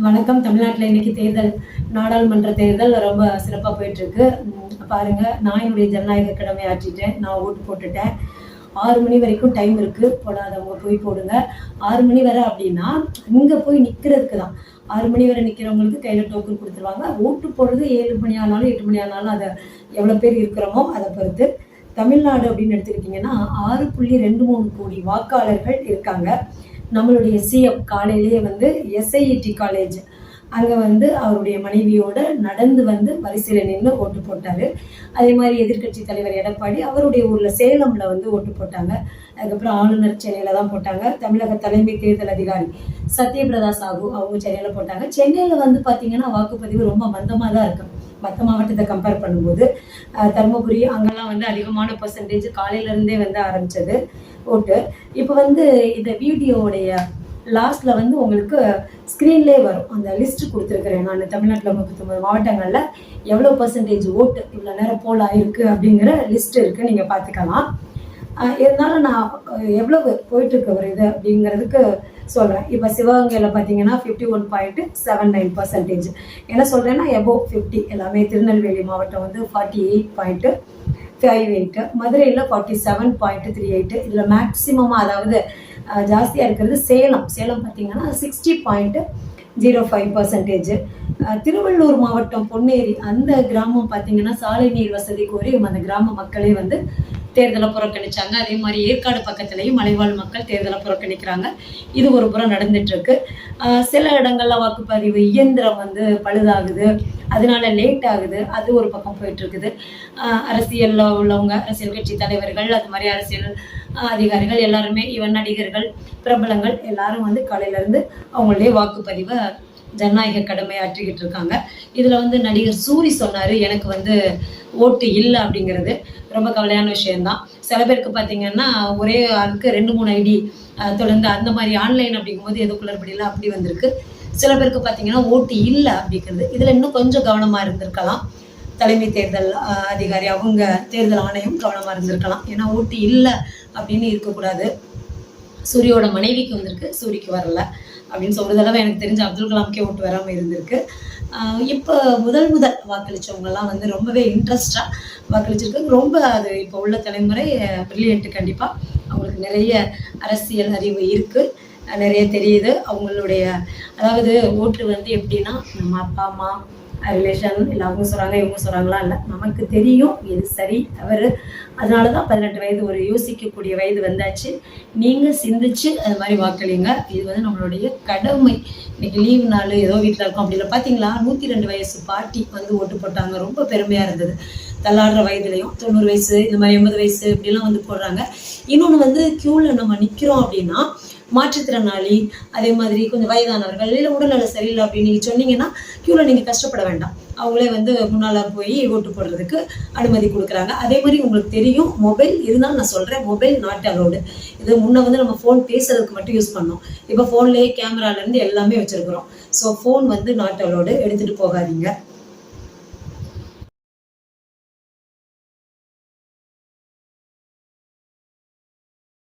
வணக்கம். தமிழ்நாட்டில் இன்னைக்கு தேர்தல், நாடாளுமன்ற தேர்தல் ரொம்ப சிறப்பாக போயிட்டு இருக்கு. பாருங்க, நான் என்னுடைய ஜனநாயக கடமை ஆற்றிட்டேன். நான் ஓட்டு போட்டுட்டேன். 6 மணி வரைக்கும் டைம் இருக்கு. போடாதவங்க போய் போடுங்க. 6 மணி வரை அப்படின்னா இங்கே போய் நிற்கிறதுக்கு தான். 6 மணி வரை நிற்கிறவங்களுக்கு கையில் டோக்கன் கொடுத்துருவாங்க. ஓட்டு போடுறது 7 மணி ஆனாலும் 8 மணி ஆனாலும் அதை எவ்வளோ பேர் இருக்கிறோமோ அதை பொறுத்து. தமிழ்நாடு அப்படின்னு எடுத்துக்கிட்டிங்கன்னா 6.23 கோடி வாக்காளர்கள் இருக்காங்க. நம்மளுடைய சிஎம் காலையிலேயே எஸ்ஐஇடி காலேஜ் அங்கே அவருடைய மனைவியோட நடந்து வரிசையில் நின்று ஓட்டு போட்டார். அதே மாதிரி எதிர்கட்சி தலைவர் எடப்பாடி அவருடைய ஊரில் சேலமில் ஓட்டு போட்டாங்க. அதுக்கப்புறம் ஆளுநர் சென்னையில் தான் போட்டாங்க. தமிழக தலைமை தேர்தல் அதிகாரி சத்யபிரதா சாஹூ அவங்க சென்னையில் போட்டாங்க. சென்னையில் பார்த்தீங்கன்னா வாக்குப்பதிவு ரொம்ப மந்தமாக தான் இருக்கு. மற்ற மாவட்டத்தை கம்பேர் பண்ணும்போது தருமபுரி அங்கெல்லாம் அதிகமான பர்சன்டேஜ் காலையிலேருந்தே ஆரம்பித்தது ஓட்டு. இப்போ இந்த வீடியோவுடைய லாஸ்ட்டில் உங்களுக்கு ஸ்க்ரீன்லேயே வரும். அந்த லிஸ்ட் கொடுத்துருக்குறேன் நான். தமிழ்நாட்டில் 39 மாவட்டங்களில் எவ்வளோ பர்சன்டேஜ் ஓட்டு இவ்வளோ நேரம் போல் ஆயிருக்கு அப்படிங்கிற லிஸ்ட் இருக்குது, நீங்கள் பார்த்துக்கலாம். இருந்தாலும் நான் எவ்வளவு போயிட்டுருக்கு ஒரு இது அப்படிங்கிறதுக்கு சொல்கிறேன். இப்போ சிவகங்கையில் பார்த்தீங்கன்னா 51.79%. என்ன சொல்கிறேன்னா எபோவ் 50 எல்லாமே. திருநெல்வேலி மாவட்டம் 48.58, மதுரையில் 47.38. இதில் மேக்சிமமாக அதாவது ஜாஸ்தியாக இருக்கிறது சேலம். சேலம் பார்த்தீங்கன்னா 60.05%. திருவள்ளூர் மாவட்டம் பொன்னேரி அந்த கிராமம் பார்த்தீங்கன்னா சாலை நீர் வசதி கோரி அந்த கிராம மக்களே தேர்தலை புறக்கணிச்சாங்க. அதே மாதிரி ஏற்காடு பக்கத்துலேயும் மலைவாழ் மக்கள் தேர்தலை புறக்கணிக்கிறாங்க. இது ஒரு புறம் நடந்துட்டு இருக்கு. சில இடங்கள்ல வாக்குப்பதிவு இயந்திரம் பழுதாகுது, அதனால லேட் ஆகுது. அது ஒரு பக்கம் போயிட்டு இருக்குது. அரசியல்ல உள்ளவங்க, அரசியல் கட்சி தலைவர்கள், அது மாதிரி அரசியல் அதிகாரிகள் எல்லாருமே, இவன் நடிகர்கள், பிரபலங்கள் எல்லாரும் காலையில இருந்து அவங்களுடைய வாக்குப்பதிவை ஜனநாயக கடமை ஆற்றிக்கிட்டு இருக்காங்க. இதில் நடிகர் சூரி சொன்னார், எனக்கு ஓட்டு இல்லை அப்படிங்கிறது ரொம்ப கவலையான விஷயம்தான். சில பேருக்கு பார்த்தீங்கன்னா ஒரே ஆளுக்கு 2-3 ஐடி தொடர்ந்து அந்த மாதிரி ஆன்லைன் அப்படிங்கும்போது எது குளறுபடியில் அப்படி வந்திருக்கு. சில பேருக்கு பார்த்தீங்கன்னா ஓட்டு இல்லை அப்படிங்கிறது. இதில் இன்னும் கொஞ்சம் கவனமாக இருந்திருக்கலாம். தலைமை தேர்தல் அதிகாரி அவங்க தேர்தல் ஆணையம் கவனமாக இருந்திருக்கலாம். ஏன்னா ஓட்டு இல்லை அப்படின்னு இருக்கக்கூடாது. சூரியோட மனைவிக்கு வந்திருக்கு, சூரிக்கு வரல அப்படின்னு ஒரு தடவை எனக்கு தெரிஞ்ச அப்துல் கலாமுக்கே ஓட்டு வராமல் இருந்திருக்கு. இப்போ முதல் வாக்களித்தவங்கெல்லாம் ரொம்பவே இன்ட்ரெஸ்டாக வாக்களிச்சிருக்கு. ரொம்ப அது இப்போ உள்ள தலைமுறை பிரில்லியன்ட்டு. கண்டிப்பாக அவங்களுக்கு நிறைய அரசியல் அறிவு இருக்குது, நிறைய தெரியுது. அவங்களுடைய அதாவது ஓட்டு எப்படின்னா நம்ம அப்பா அம்மா ரிலேஷன் இல்லை அவங்க சொல்கிறாங்க இவங்க சொல்கிறாங்களா இல்லை, நமக்கு தெரியும் எது சரி தவறு. அதனால தான் 18 வயது ஒரு யோசிக்கக்கூடிய வயது வந்தாச்சு. நீங்கள் சிந்திச்சு அது மாதிரி வாக்களிங்க. இது நம்மளுடைய கடமை. இன்னைக்கு லீவு நாள் ஏதோ வீட்டில் இருக்கும் அப்படி இல்லை. பார்த்தீங்களா 102 வயசு பாட்டி ஓட்டு போட்டாங்க. ரொம்ப பெருமையாக இருந்தது. தள்ளாடுற வயதுலையும் 90 வயசு இந்த மாதிரி 80 வயசு இப்படிலாம் போடுறாங்க. இன்னொன்று க்யூவில் நம்ம நிற்கிறோம் அப்படின்னா மாற்றுத்திறனாளி, அதே மாதிரி கொஞ்சம் வயதானவர்கள், இல்லை உடல்நல சரியில்லை அப்படின்னு நீங்கள் சொன்னீங்கன்னா க்யூவில் நீங்கள் கஷ்டப்பட வேண்டாம். அவங்களே முன்னால் போய் ஓட்டு போடுறதுக்கு அனுமதி கொடுக்குறாங்க. அதே மாதிரி உங்களுக்கு தெரியும், மொபைல் இருந்தால் நான் சொல்கிறேன், மொபைல் நாட் அலோடு. இது முன்னே நம்ம ஃபோன் பேசுறதுக்கு மட்டும் யூஸ் பண்ணோம். இப்போ ஃபோன்லேயே கேமராலேருந்து எல்லாமே வச்சுருக்குறோம். ஸோ ஃபோன் நாட் அலோடு, எடுத்துகிட்டு போகாதீங்க.